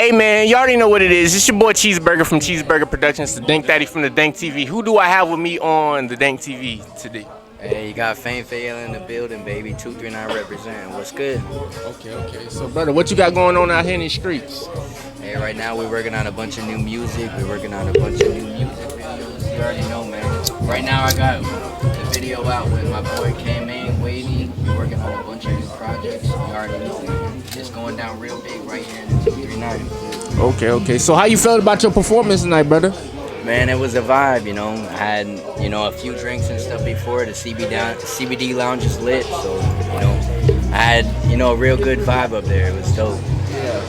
Hey man, you already know what it is. It's your boy Cheeseburger from Cheeseburger Productions, the Dank Daddy from the Dank TV. Who do I have with me on the Dank TV today? Hey, you got Fame Fayella in the building, baby. 239 representing. What's good? Okay. So, brother, what you got going on out here in the streets? Hey, right now we're working on a bunch of new music. We're working on a bunch of new music videos. You already know, man. Right now I got the video out with my boy K-Main, Wavy. We're working on a bunch of new projects. You already know, man. It's going down real big right here in the 239. Okay. So, how you felt about your performance tonight, brother? Man, it was a vibe, you know. I had, a few drinks and stuff before. The CBD lounge is lit, so, I had, a real good vibe up there. It was dope. Yeah.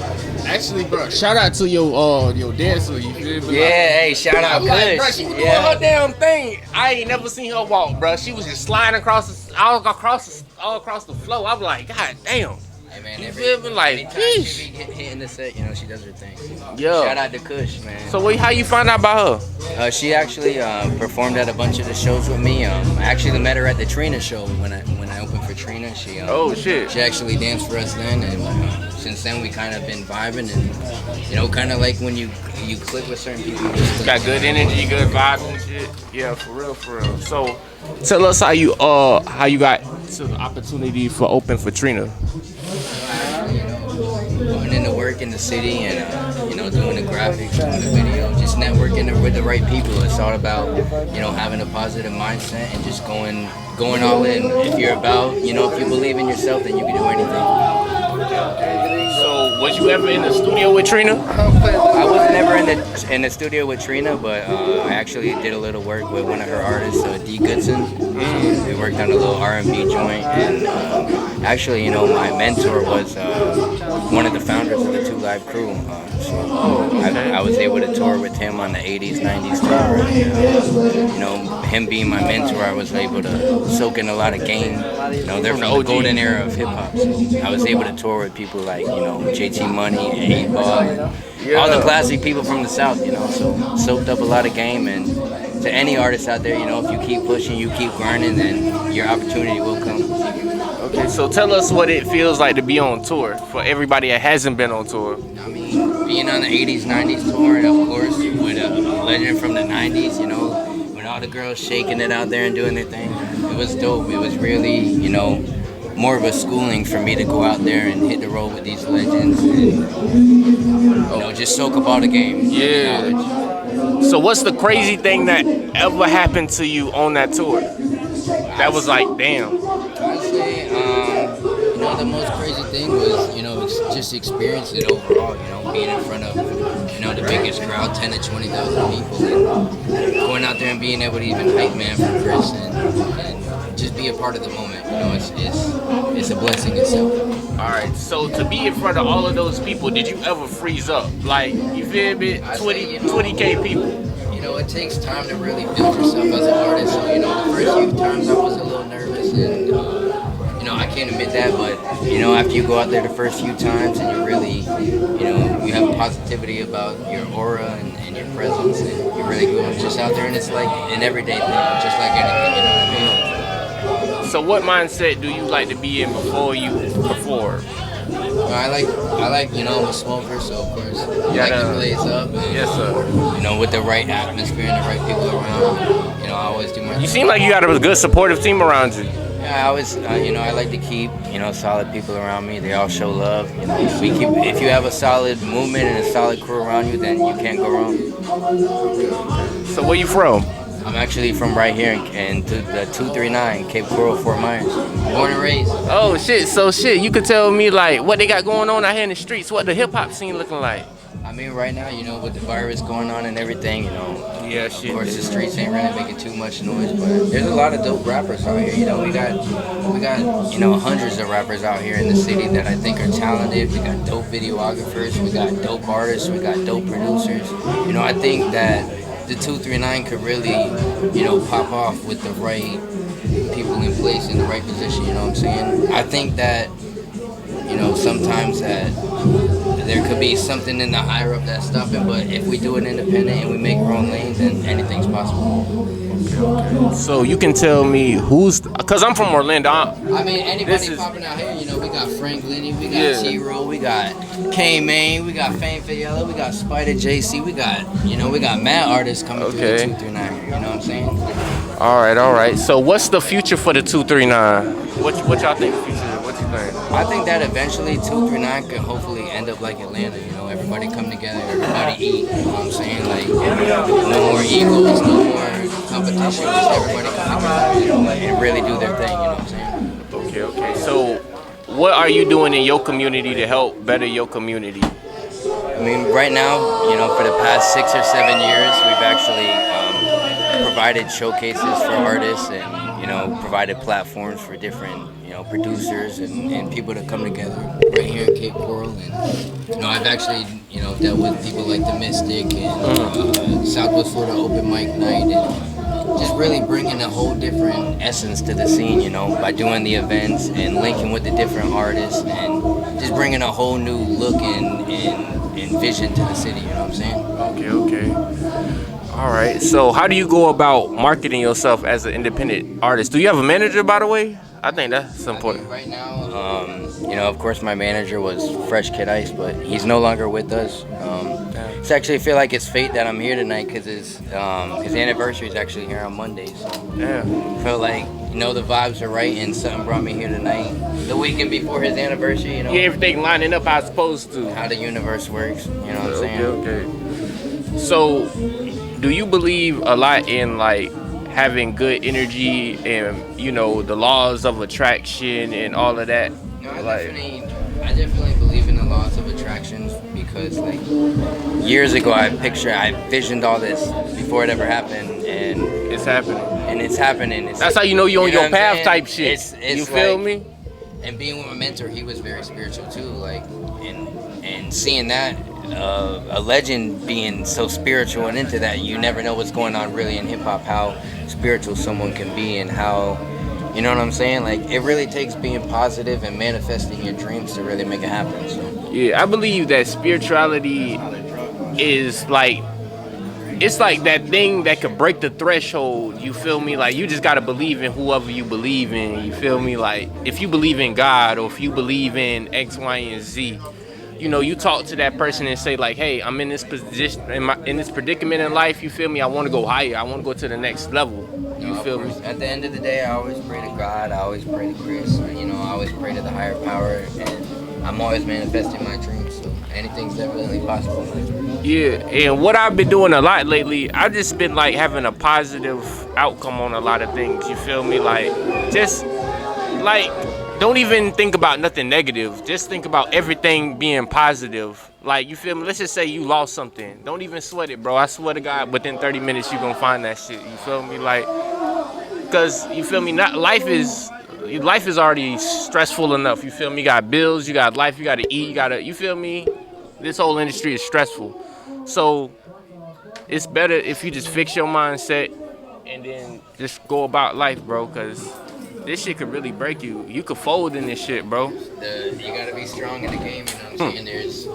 Actually, bro, shout out to your dancer. You feel me? Yeah, hey, shout out Kush. Bro, she was doing her damn thing. I ain't never seen her walk, bro. She was just sliding all across the floor. I'm like, God damn. Hey man, You every feel me? Like, time she be hitting the set, she does her thing. Yeah. Shout out to Kush, man. So how you find out about her? She actually performed at a bunch of the shows with me. I actually met her at the Trina show when I opened for Trina. She Oh shit. She actually danced for us then, and since then we kind of been vibing, and kind of like when you click with certain people. You just Got good energy, good vibes and shit. Yeah, for real. So, tell us how you got to the opportunity for open for Trina. Putting in the work in the city and doing the graphics, doing the video, just networking with the right people. It's all about having a positive mindset and just going all in. If you're about if you believe in yourself, then you can do anything. So was you ever in the studio with Trina? I was never in the studio with Trina, but I actually did a little work with one of her artists, D. Goodson. We worked on a little R&B joint, and actually, my mentor was one of the founders of the Two Live Crew. I was able to tour with him on the 80s, 90s tour. Him being my mentor, I was able to soak in a lot of game. They're from the golden era of hip hop. So I was able to tour with people like, JT Money, 8Ball, all the classic people from the South, so soaked up a lot of game. And to any artist out there, if you keep pushing, you keep grinding, then your opportunity will come. Okay, so tell us what it feels like to be on tour for everybody that hasn't been on tour. I mean, being on the 80s, 90s tour, and of course with a legend from the 90s, with all the girls shaking it out there and doing their thing, it was dope. It was really, more of a schooling for me to go out there and hit the road with these legends and, just soak up all the game. Yeah. So what's the crazy thing that ever happened to you on that tour? That was like, damn. Honestly, the most crazy thing was, just experience it overall, being in front of, the biggest crowd, 10 to 20,000 people, and going out there and being able to even hype man for Chris and just be a part of the moment, it's a blessing itself. All right, so to be in front of all of those people, did you ever freeze up? Like, you feel me? 20K people. It takes time to really build yourself as an artist. So, the first few times I was a little nervous and, I can't admit that, but, after you go out there the first few times and you really, you have positivity about your aura and your presence and you really go just out there and it's like an everyday thing, just like anything, So what mindset do you like to be in before you perform? I like, I'm a smoker, so of course, I like to blaze up. And, yes, sir. With the right atmosphere and the right people around, I always do my thing. You seem like you got a good supportive team around you. Yeah, I always, I like to keep, solid people around me. They all show love. If you have a solid movement and a solid crew around you, then you can't go wrong. So where you from? I'm actually from right here in the 239, Cape Coral, Fort Myers. Born and raised. Oh shit! So you could tell me like what they got going on out here in the streets. What the hip hop scene looking like? I mean, right now, with the virus going on and everything, Yeah, of course the streets ain't really making too much noise, but there's a lot of dope rappers out here. We got hundreds of rappers out here in the city that I think are talented. We got dope videographers, we got dope artists, we got dope producers. I think that the 239 could really, pop off with the right people in place in the right position. You know what I'm saying? I think that, sometimes that there could be be something in the higher up that's stopping. But if we do it independent and we make our own lane, then anything's possible. So you can tell me because I'm from Orlando. I mean, anybody popping out here, you know, we got Frank Linney, we got T-Roll, we got K-Main, we got Fame Fayella, we got Spider JC, we got mad artists coming through the 239, you know what I'm saying? All right. So what's the future for the 239? What y'all think the future is? What you think? I think that eventually 239 could hopefully end up like Atlanta, you know, everybody come together, everybody eat, you know what I'm saying? Like, no more egos, no more competition, just everybody come together and really do their thing, you know what I'm saying? Okay. So what are you doing in your community to help better your community? I mean, right now, you know, for the past 6 or 7 years, we've actually provided showcases for artists and, you know, provided platforms for different, you know, producers and people to come together right here in Cape Coral. And, you know, I've actually, you know, dealt with people like The Mystic and Southwest Florida Open Mic Night and just really bringing a whole different essence to the scene, you know, by doing the events and linking with the different artists and just bringing a whole new look and vision to the city, you know what I'm saying? Okay. All right. So how do you go about marketing yourself as an independent artist? Do you have a manager, by the way? I think that's important. Right now, you know, of course, my manager was Fresh Kid Ice, but he's no longer with us. It's actually, I feel like it's fate that I'm here tonight because his anniversary is actually here on Monday. So I feel like, you know, the vibes are right and something brought me here tonight. The weekend before his anniversary, you know. Yeah, everything lining up how it's supposed to. How the universe works, you know what I'm saying? Okay. So, do you believe a lot in like having good energy and, you know, the laws of attraction and all of that? No, I definitely believe in the laws of attractions because, like, years ago I visioned all this before it ever happened, and it's happening. That's how you know you're on your path type shit. It's you feel me? And being with my mentor, he was very spiritual too. Like, and seeing that. A legend being so spiritual and into that, you never know what's going on really in hip-hop, how spiritual someone can be and how, you know what I'm saying? Like, it really takes being positive and manifesting your dreams to really make it happen. So yeah, I believe that spirituality is like, it's like that thing that could break the threshold, you feel me? Like, you just gotta believe in whoever you believe in, you feel me? Like, if you believe in God or if you believe in X, Y, and Z, you know, you talk to that person and say like, hey, I'm in this position, in this predicament in life, you feel me? I want to go higher. I want to go to the next level. You feel me? At the end of the day, I always pray to God. I always pray to Chris. You know, I always pray to the higher power, and I'm always manifesting my dreams. So anything's definitely possible. Yeah, and what I've been doing a lot lately, I've just been like having a positive outcome on a lot of things. You feel me? Like, just like, don't even think about nothing negative. Just think about everything being positive. Like, you feel me? Let's just say you lost something. Don't even sweat it, bro. I swear to God, within 30 minutes, you're going to find that shit. You feel me? Like, because, you feel me? Life is already stressful enough. You feel me? You got bills, you got life, you got to eat, you feel me? This whole industry is stressful. So, it's better if you just fix your mindset and then just go about life, bro, because this shit could really break you. You could fold in this shit, bro. You gotta be strong in the game, you know what I'm saying? There's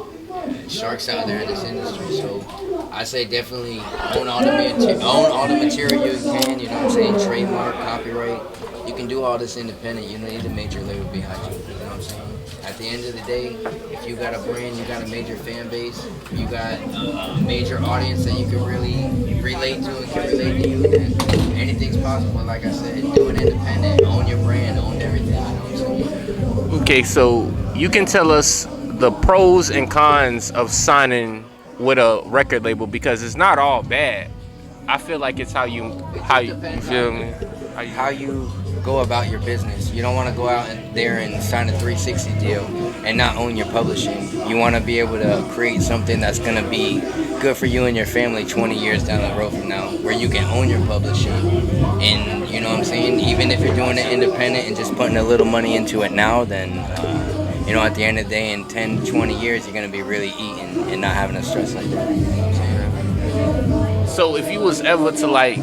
sharks out there in this industry, so I say definitely own all the material you can, you know what I'm saying? Trademark, copyright. You can do all this independent. You don't need a major label behind you, you know what I'm saying? At the end of the day, if you got a brand, you got a major fan base, you got a major audience that you can really relate to and can relate to you, then anything's possible. Like I said, do it independent, own your brand, own everything, you know what I'm saying? Okay, so you can tell us the pros and cons of signing with a record label, because it's not all bad. I feel like it's how you feel me? How you go about your business. You don't want to go out there and sign a 360 deal and not own your publishing. You want to be able to create something that's going to be good for you and your family 20 years down the road from now, where you can own your publishing. And you know what I'm saying? Even if you're doing it independent and just putting a little money into it now, then you know, at the end of the day, in 10, 20 years, you're going to be really eating and not having to stress like that. You know what I'm saying? So if you was ever to like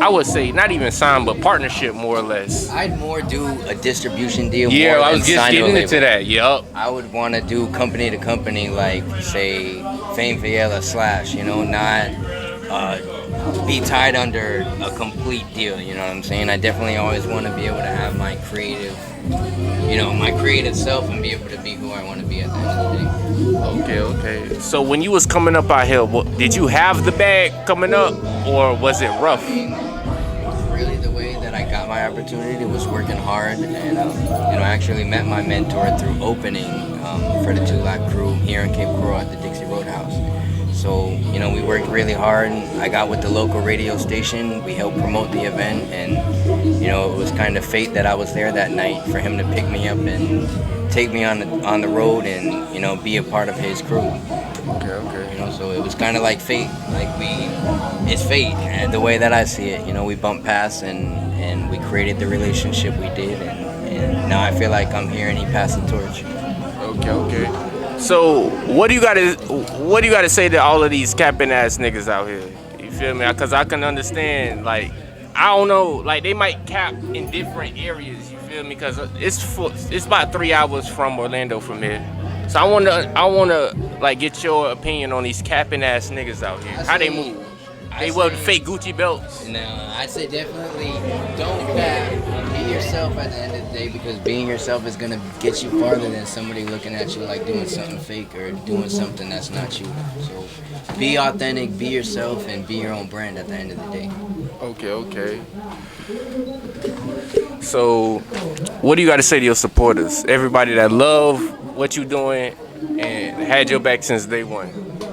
I would say not even sign, but partnership more or less. I'd more do a distribution deal. Yeah, more I than was just sign to a getting label. into that. Yup. I would want to do company to company, like say Fame Fiala / you know, not be tied under a complete deal. You know what I'm saying? I definitely always want to be able to have my creative, my creative self and be able to be who I want to be at the end of the day. Okay. So when you was coming up out here, did you have the bag coming up, or was it rough? Really, the way that I got my opportunity was working hard, and I actually met my mentor through opening for the 2 Lakh Crew here in Cape Coral at the Dixie Roadhouse. So, we worked really hard. I got with the local radio station. We helped promote the event, and, it was kind of fate that I was there that night for him to pick me up and take me on the road and, be a part of his crew. Okay. So it was kind of like fate. It's fate, and the way that I see it. We bumped past and we created the relationship we did, and now I feel like I'm here and he passed the torch. Okay. So what do you gotta say to all of these capping ass niggas out here? You feel me? Cause I can understand, like, I don't know, like they might cap in different areas. You feel me? Cause it's about 3 hours from Orlando from here. So I wanna like get your opinion on these capping ass niggas out here. How they move? They wear the fake Gucci belts. No, I'd say definitely don't cap. Be yourself at the end of the day, because being yourself is gonna get you farther than somebody looking at you like doing something fake or doing something that's not you. So be authentic, be yourself, and be your own brand at the end of the day. Okay. So, what do you got to say to your supporters? Everybody that love what you doing and had your back since day one.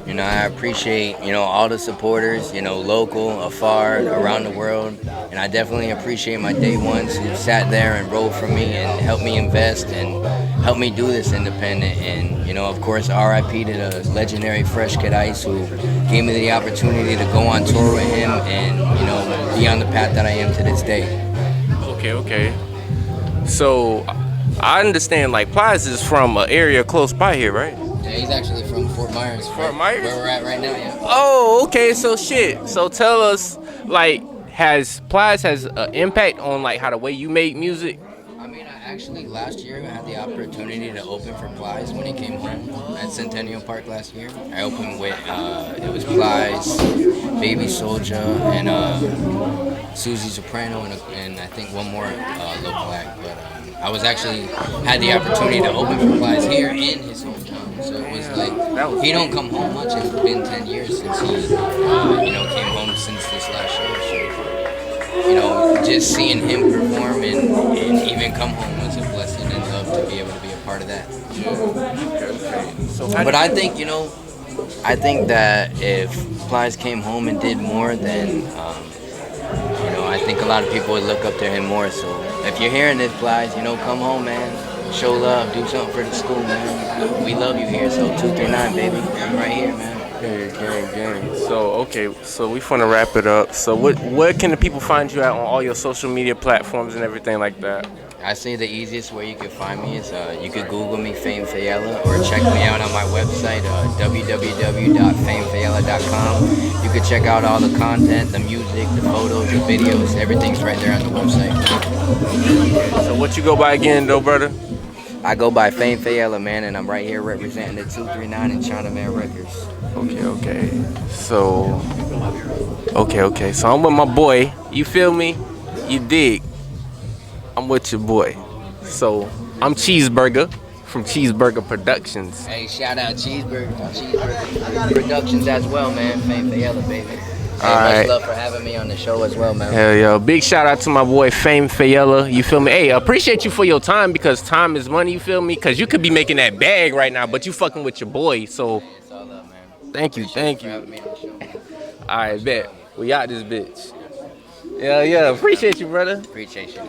I appreciate, all the supporters, local, afar, around the world. And I definitely appreciate my day ones who sat there and rode for me and helped me invest and helped me do this independent. And, of course, RIP to the legendary Fresh Kid Ice, who gave me the opportunity to go on tour with him and, be on the path that I am to this day. Okay. So, I understand, like, Plies is from an area close by here, right? Yeah, he's actually from Fort Myers. Fort Myers? Where we're at right now, yeah. Oh, okay, so shit. So tell us, like, has Plies has an impact on, like, how the way you make music? I actually last year I had the opportunity to open for Plies when he came home at Centennial Park last year. I opened with, it was Plies, Baby Soulja, and Susie Soprano, and I think one more local act. But I was actually had the opportunity to open for Plies here in his hometown. So it was like, he don't come home much. It's been 10 years since he, came home since this last show. So, just seeing him perform and even come home was a blessing, and love to be able to be a part of that. But I think, I think that if Plies came home and did more, then, I think a lot of people would look up to him more. So if you're hearing this, Plies, come home, man. Show love, do something for the school, man. We love you here, so 239, baby. I'm right here, man. Gang. So we finna wrap it up. So where can the people find you at on all your social media platforms and everything like that? I say the easiest way you can find me is you could Google me, Fame Fiala, or check me out on my website, www.famefayala.com. You could check out all the content, the music, the photos, the videos, everything's right there on the website. So what you go by again, though, brother? I go by Fame Fiala, man, and I'm right here representing the 239 and Chinaman Records. Okay. So I'm with my boy. You feel me? You dig? I'm with your boy. So I'm Cheeseburger from Cheeseburger Productions. Hey, shout out Cheeseburger Productions as well, man. Fame Fiala, baby. Hey, much love for having me on the show as well, man. Hell yeah. Big shout out to my boy Fame Fiala. You feel me? Hey, appreciate you for your time, because time is money, you feel me? Because you could be making that bag right now, but you fucking with your boy. So it's all up, man. Thank you. For having me on the show. All right, bet. We out this bitch. Yeah. Appreciate you, brother. Appreciate you.